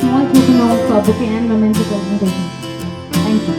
small token of bouquet and memento presentation. Thank you.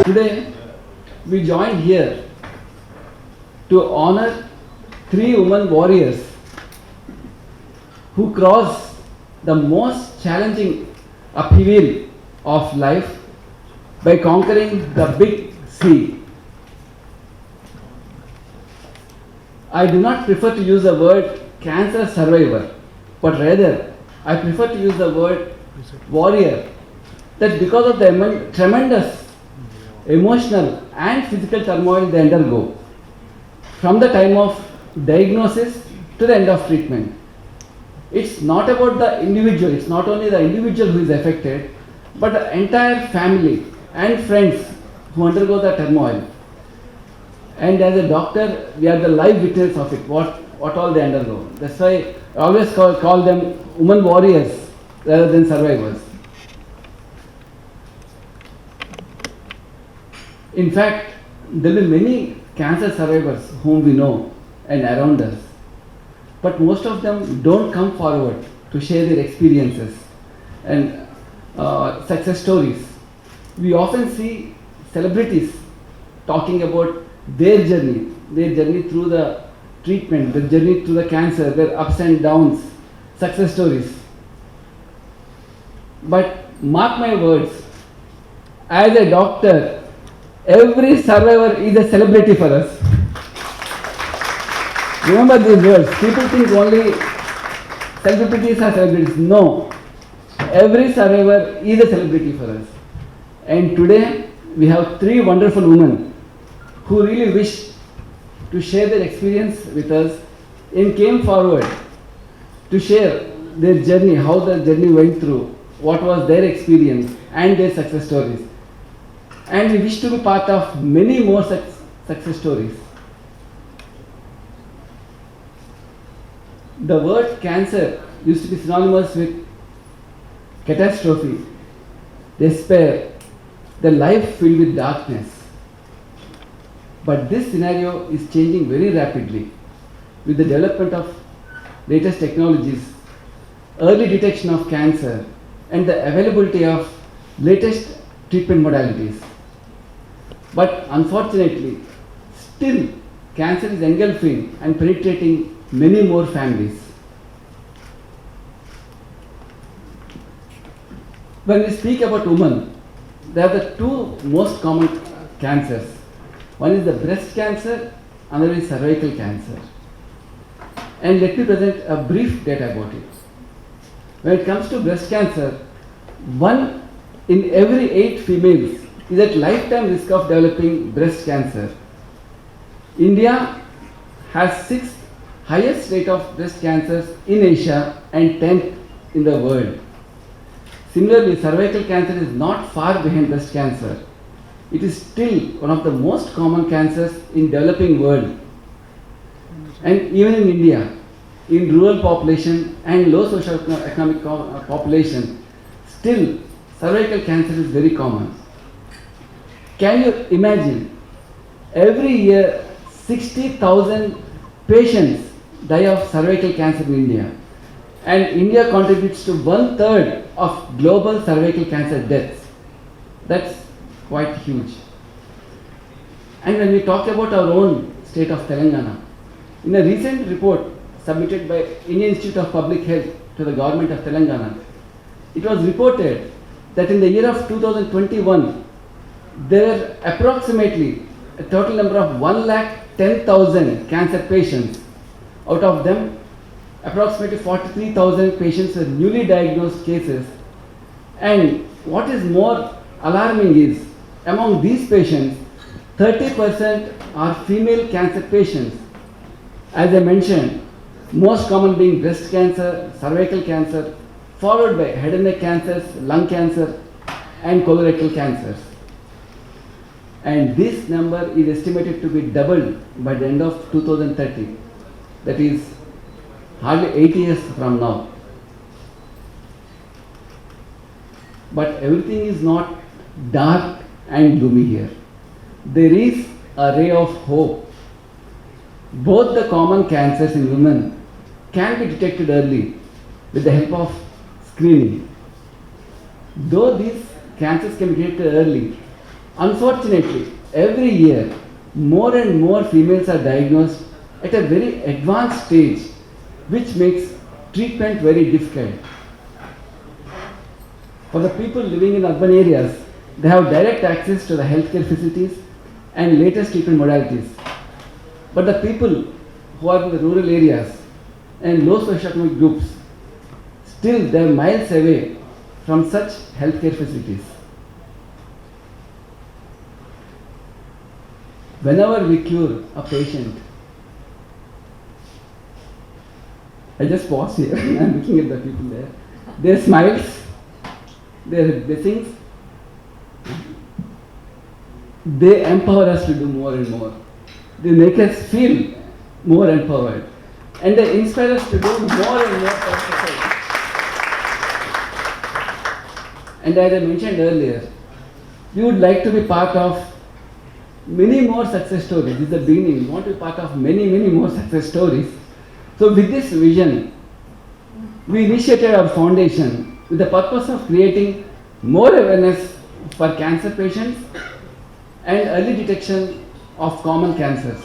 Today, we joined here to honor 3 women warriors who crossed the most challenging upheaval of life by conquering the big sea. I do not prefer to use the word cancer survivor, but rather I prefer to use the word warrior. That because of the tremendous emotional and physical turmoil they undergo, from the time of diagnosis to the end of treatment. It's not about the individual, it's not only the individual who is affected, but the entire family and friends who undergo the turmoil. And as a doctor, we are the live witness of it, what all they undergo. That's why I always call them women warriors rather than survivors. In fact, there will be many cancer survivors whom we know and around us, but most of them don't come forward to share their experiences and success stories. We often see celebrities talking about their journey through the treatment, their journey through the cancer, their ups and downs, success stories. But mark my words, as a doctor, every survivor is a celebrity for us. Remember these words. People think only celebrities are celebrities. No. Every survivor is a celebrity for us. And today we have 3 wonderful women who really wish to share their experience with us and came forward to share their journey, how the journey went through, what was their experience and their success stories. And we wish to be part of many more success stories. The word cancer used to be synonymous with catastrophe, despair, the life filled with darkness. But this scenario is changing very rapidly with the development of latest technologies, early detection of cancer, and the availability of latest treatment modalities. But unfortunately, still cancer is engulfing and penetrating many more families. When we speak about women, there are the 2 most common cancers. One is the breast cancer, another is cervical cancer. And let me present a brief data about it. When it comes to breast cancer, 1 in every 8 females is at lifetime risk of developing breast cancer. India has 6th highest rate of breast cancers in Asia and 10th in the world. Similarly, cervical cancer is not far behind breast cancer. It is still one of the most common cancers in developing world. And even in India, in rural population and low socio-economic population, still cervical cancer is very common. Can you imagine, every year 60,000 patients die of cervical cancer in India, and India contributes to 1/3 of global cervical cancer deaths. That's quite huge. And when we talk about our own state of Telangana, in a recent report submitted by Indian Institute of Public Health to the government of Telangana, it was reported that in the year of 2021, there were approximately a total number of 110,000 cancer patients. Out of them, approximately 43,000 patients were newly diagnosed cases, And what is more alarming is, among these patients, 30% are female cancer patients. As I mentioned, most common being breast cancer, cervical cancer, followed by head and neck cancers, lung cancer, and colorectal cancers. And this number is estimated to be doubled by the end of 2030. That is hardly 8 years from now. But everything is not dark and gloomy here. There is a ray of hope. Both the common cancers in women can be detected early with the help of screening. Though these cancers can be detected early, unfortunately, every year more and more females are diagnosed at a very advanced stage, which makes treatment very difficult. For the people living in urban areas, they have direct access to the healthcare facilities and latest treatment modalities. But the people who are in the rural areas and low socioeconomic groups, still they are miles away from such healthcare facilities. Whenever we cure a patient, I just pause here, I'm looking at the people there, their smiles, their blessings, they empower us to do more and more. They make us feel more empowered, and they inspire us to do more and more for society. And as I mentioned earlier, we would like to be part of many more success stories. This is the beginning. We want to be part of many, many more success stories. So with this vision, we initiated our foundation with the purpose of creating more awareness for cancer patients and early detection of common cancers.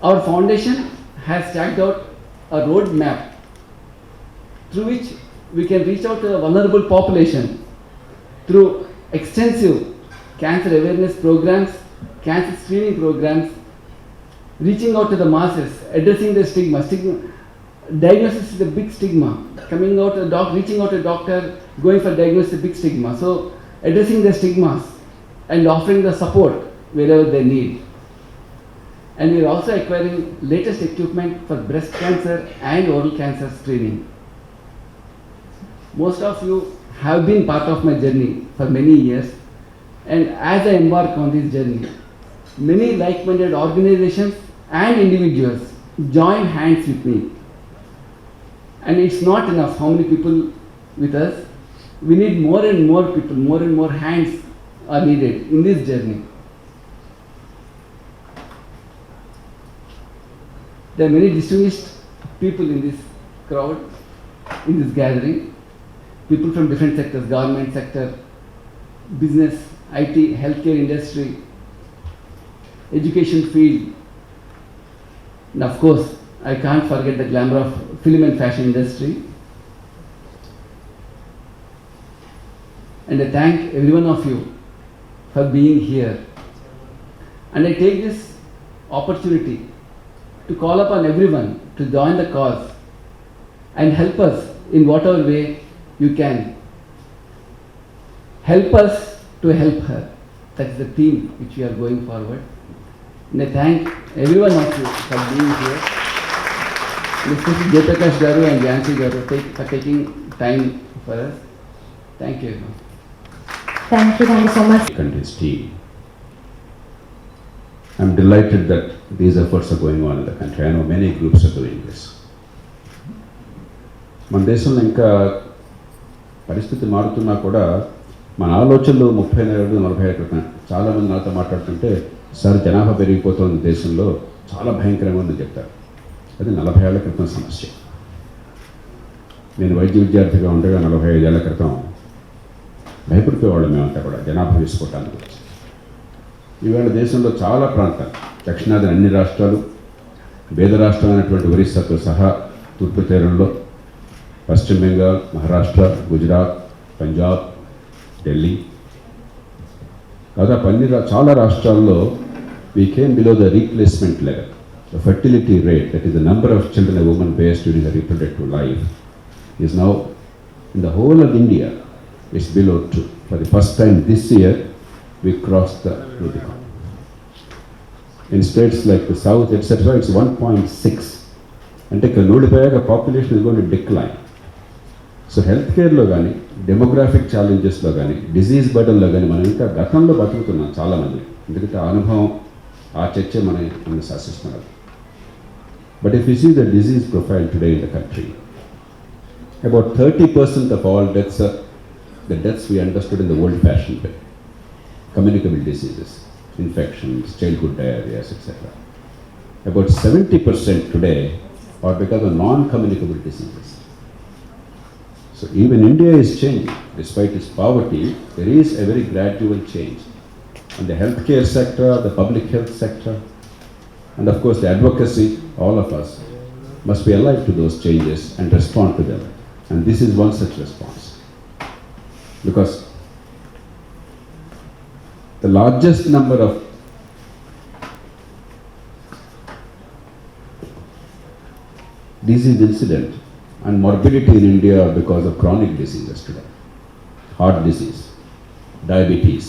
Our foundation has stacked out a roadmap through which we can reach out to the vulnerable population through extensive cancer awareness programs, cancer screening programs, reaching out to the masses, addressing the stigma. Diagnosis is a big stigma. Coming out to the reaching out to a doctor, going for diagnosis is a big stigma. So addressing the stigmas and offering the support wherever they need. And we are also acquiring latest equipment for breast cancer and oral cancer screening. Most of you have been part of my journey for many years, and as I embark on this journey, many like-minded organizations and individuals join hands with me. And it's not enough how many people with us. We need more and more people, more and more hands are needed in this journey. There are many distinguished people in this crowd, in this gathering. People from different sectors, government sector, business, IT, healthcare industry, education field. And of course, I can't forget the glamour of film and fashion industry. And I thank every one of you for being here. And I take this opportunity to call upon everyone to join the cause and help us in whatever way you can. Help us to help her. That's the theme which we are going forward. And I thank every one of you for being here. And especially Jayaprakash Garu and Jhansi Garu for taking time for us. Thank you everyone. Thank you so much. And his team. I'm delighted that these efforts are going on in the country. I know many groups are doing this. మన దేశంలో ఇంకా పరిస్థితి మారుతున్నా కూడా మన ఆలోచనలు 30-40 క్రితం చాలామంది నాతో మాట్లాడుతుంటే సార్ జనాభా పెరిగిపోతుంది దేశంలో చాలా భయంకరంగా ఉందని చెప్తారు. అది 40 ఏళ్ల క్రితం సమస్య. నేను వైద్య విద్యార్థిగా ఉండగా 45 ఏళ్ల క్రితం భయపడిపోయేవాళ్ళం మేమంతా కూడా జనాభా వేసుకోవటానికి వచ్చి. ఈవేళ దేశంలో చాలా ప్రాంతాలు, దక్షిణాది అన్ని రాష్ట్రాలు, పేద రాష్ట్రమైనటువంటి ఒరిస్సాతో సహా తూర్పు తీరంలో, పశ్చిమ బెంగాల్, మహారాష్ట్ర, గుజరాత్, పంజాబ్, ఢిల్లీ, దాదాపు చాలా రాష్ట్రాల్లో we came below the replacement level. The fertility rate, that is the number of children a woman bears during her reproductive life, is now in the whole of India It's below 2. For the first time this year, we crossed the Rubicon. In states like the south, etc., it's 1.6. అంటే ఇక్కడ నూడిపోయాక population is going to decline. So health కేర్లో కానీ, demographic ఛాలెంజెస్లో కానీ, disease బర్డన్లో కానీ మనం ఇంకా గతంలో బతుకుతున్నాం చాలామంది. ఎందుకంటే ఆ అనుభవం, ఆ చర్చ మనం శాసిస్తున్నారు. But if you see the disease profile today in the country, about 30% of all deaths are the deaths we understood in the old-fashioned way. Communicable diseases, infections, childhood diarrhea, etc. About 70% today are because of non-communicable diseases. So even India is changing. Despite its poverty, there is a very gradual change. And the healthcare sector, the public health sector, and of course the advocacy, all of us must be alive to those changes and respond to them. And this is one such response. Because the largest number of disease incident and morbidity in India are because of chronic diseases today. Heart disease, diabetes,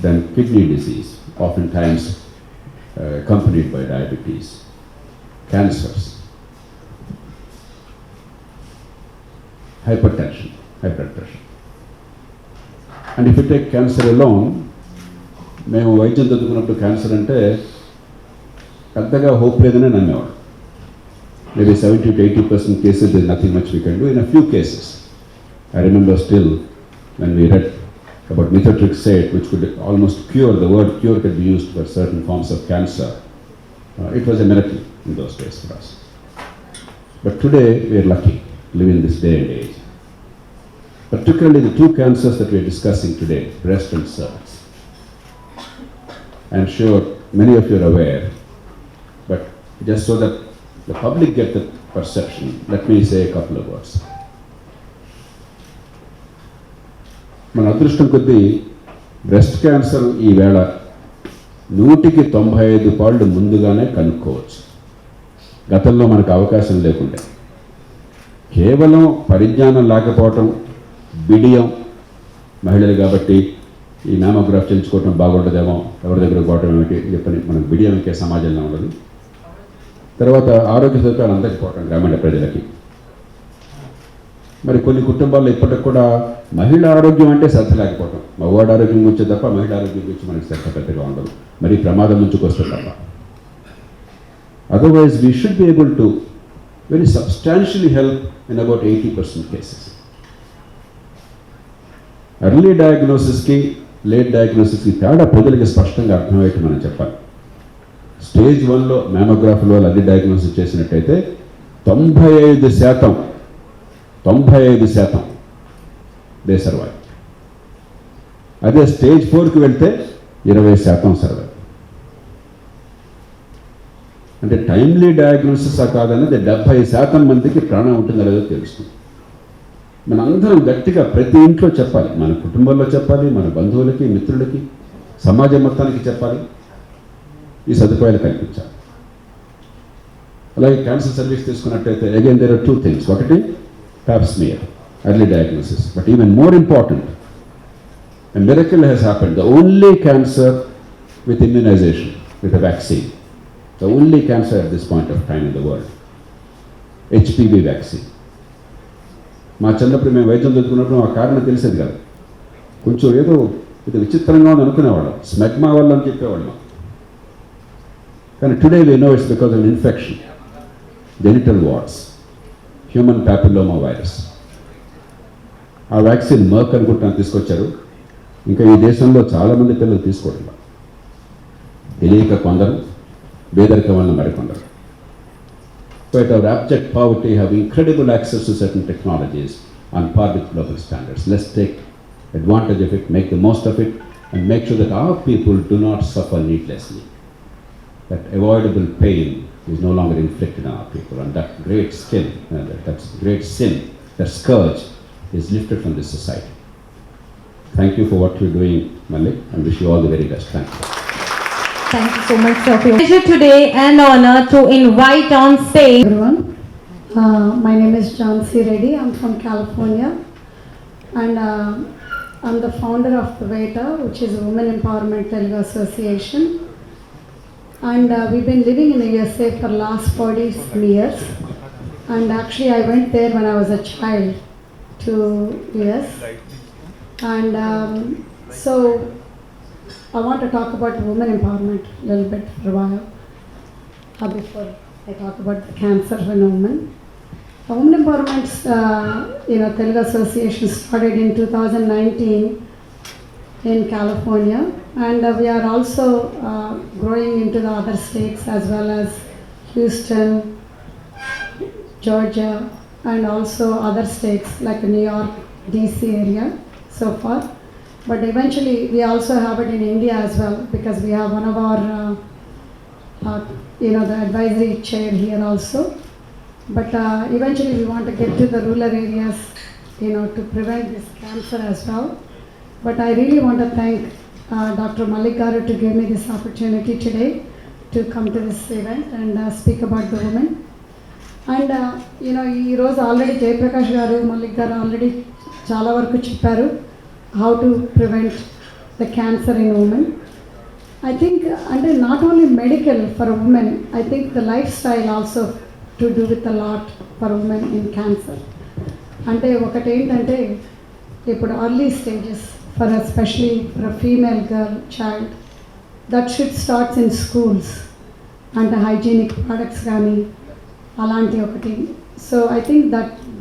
then kidney disease, oftentimes accompanied by diabetes, cancers, hypertension, high blood pressure. And if you take cancer alone, మేము వైద్యం చదువుకున్నప్పుడు cancer అంటే పెద్దగా hope లేదని నమ్మేవాడు. Maybe 70 to 80% cases there's nothing much we can do. In a few cases, I remember still when we read about methotrexate, which could almost cure, the word cure could be used for certain forms of cancer. It was a miracle in those days for us. But today we are lucky to live in this day and age. Particularly the two cancers that we are discussing today, breast and cervix. I am sure many of you are aware, but just so that the public get the perception, let me say a couple of words. మన అదృష్టం కొద్దీ breast cancer ఈవేళ 195 పాళ్ళు ముందుగానే కనుక్కోవచ్చు. గతంలో మనకు అవకాశం లేకుండే, కేవలం పరిజ్ఞానం లేకపోవటం, బిడియం, మహిళలు కాబట్టి ఈ మ్యామోగ్రాఫ్ చేయించుకోవటం బాగుండదేమో, ఎవరి దగ్గర పోవటం ఏమిటి చెప్పని మనకు బిడియం ఇంకే సమాజంలో ఉండదు. తర్వాత ఆరోగ్య సదుపాయాలు అందకపోవటం గ్రామీణ ప్రజలకి. మరి కొన్ని కుటుంబాల్లో ఇప్పటికి కూడా మహిళా ఆరోగ్యం అంటే శ్రద్ధ లేకపోవటం, మగవాడి ఆరోగ్యం గురించి తప్ప మహిళా ఆరోగ్యం గురించి మనకి శ్రద్ధ పెద్దగా ఉండదు, మరి ప్రమాదం నుంచి వస్తుంది తప్ప. Otherwise we should be able to very substantially help in about 80% cases. Early డయాగ్నోసిస్కి, లేట్ డయాగ్నోసిస్కి తేడా ప్రజలకి స్పష్టంగా అర్థమయ్యేట్టు మనం చెప్పాలి. స్టేజ్ 1లో మ్యామోగ్రాఫ్లో అన్ని డయాగ్నోసిస్ చేసినట్టయితే 95% దే సర్వైవ్. అదే స్టేజ్ 4కి వెళ్తే 20% సర్వైవ్. అంటే టైమ్లీ డయాగ్నోసిస్ కాదనేది 70% మందికి ప్రాణం ఉంటుందో లేదో తెలుస్తుంది. మనందరం గట్టిగా ప్రతి ఇంట్లో చెప్పాలి, మన కుటుంబంలో చెప్పాలి, మన బంధువులకి, మిత్రులకి, సమాజం మొత్తానికి చెప్పాలి, ఈ సదుపాయాలు కల్పించాలి. అలాగే క్యాన్సర్ సర్వీస్ తీసుకున్నట్టయితే అగైన్ దేర్ ఆర్ 2 థింగ్స్. ఒకటి Pap smear, early diagnosis. But even more important, a miracle has happened. The only cancer with immunization, with a vaccine, the only cancer at this point of time in the world, HPV vaccine. మా చిన్నప్పుడు మేము వైద్యం చదువుకున్నప్పుడు ఆ కారణం తెలిసేది కాదు, కొంచెం ఏదో ఇది విచిత్రంగా ఉంది అనుకునేవాళ్ళం, స్మెగ్మా వల్ల అని చెప్పేవాళ్ళం. కానీ today we know it's because of infection, genital warts, human papilloma virus. ఆ వ్యాక్సిన్ మర్క్ అనుకుంటాను తీసుకొచ్చారు. ఇంకా ఈ దేశంలో చాలామంది పిల్లలు తీసుకోవడం, తెలియక కొందరు, పేదరికం వల్ల మరికొందరు. But our abject poverty have incredible access to certain technologies on par with global standards. Let's take advantage of it, make the most of it, and make sure that our people do not suffer needlessly. That avoidable pain is no longer inflicted on our people, and that great sin, that scourge is lifted from this society. Thank you for what you're doing, Mallik, and wish you all the very best. Thank you. Thank you so much, sir. Pleasure today and honor to invite on stage. Everyone, my name is Jhansi Reddy. I'm from California. and I'm the founder of the VETA, which is Women Empowerment Telugu Association. And we've been living in the USA for last 40 years. And actually I went there when I was a child to US. And so I want to talk about women empowerment a little bit for a while before I talk about the cancer in women. Women Empowerment, Telugu Association started in 2019 in California, and we are also growing into the other states as well as Houston, Georgia, and also other states like New York, DC area so far. But eventually we also have it in India as well, because we have one of our, the advisory chair here also. But eventually we want to get to the rural areas, to prevent this cancer as well. But I really want to thank Dr. Mallik Garu to give me this opportunity today to come to this event and speak about the women. And ఈ రోజు already Jayaprakash గారు మల్లిక్ గారు already చాలా వరకు చెప్పారు how to prevent the cancer in women. I think and not only medical for a woman, I think the lifestyle also to do with a lot for women in cancer. అంటే ఒకటి ఏంటంటే ఇప్పుడు early stages for especially for a female girl child, that should start in schools, అంటే hygienic products కానీ అలాంటి ఒకటి. So I think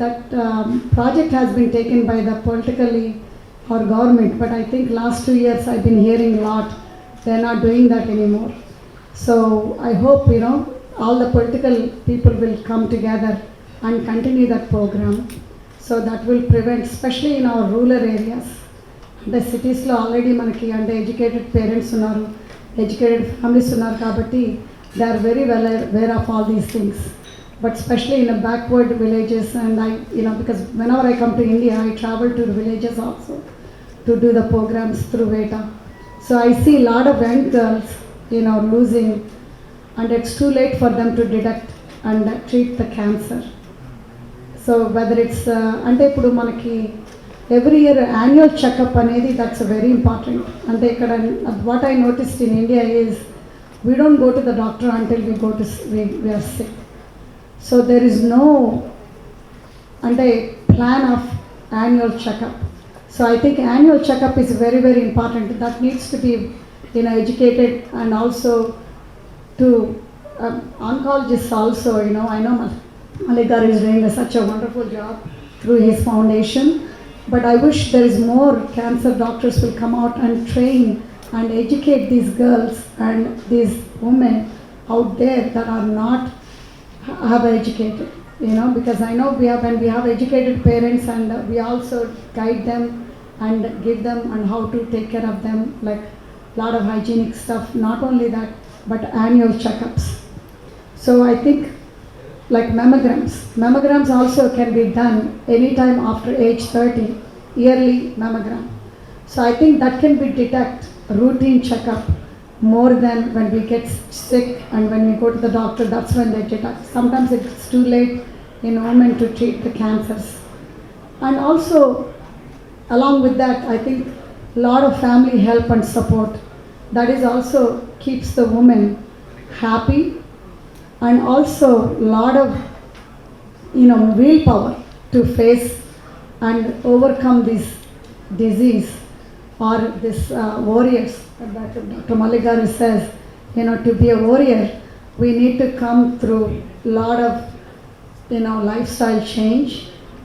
that project has been taken by the politically or government, but I think last 2 years I've been hearing a lot they're not doing that anymore. So I hope all the political people will come together and continue that program, so that will prevent, especially in our rural areas. The cities lo already manaki and educated parents unnaru, educated families unnaru kabatti they are very well aware of all these things. But especially in the backward villages, and I because whenever I come to India I travel to the villages also to do the programs through VETA. So I see a lot of young girls losing, and it's too late for them to detect and treat the cancer. So whether it's ante ippudu manaki every year annual checkup anedi, that's a very important. Ante ikkada what I noticed in India is we don't go to the doctor until we are sick. So there is no plan of annual checkup. So I think annual checkup is very, very important. That needs to be educated, and also to oncologists also. I know Mallik Garu is doing such a wonderful job through his foundation, but I wish there is more cancer doctors will come out and train and educate these girls and these women out there that are not have educated, because I know when we have educated parents, and we also guide them and give them and how to take care of them, like a lot of hygienic stuff. Not only that, but annual checkups. So I think like mammograms also can be done anytime after age 30, yearly mammogram. So I think that can be detect routine checkup more than when we get sick and when we go to the doctor. That's when they detect. Sometimes it's too late in women to treat the cancers. And also along with that, I think a lot of family help and support, that is also keeps the woman happy, and also a lot of willpower to face and overcome this disease or this warriors. Dr. Mallik Garu says, to be a warrior, we need to come through a lot of lifestyle change,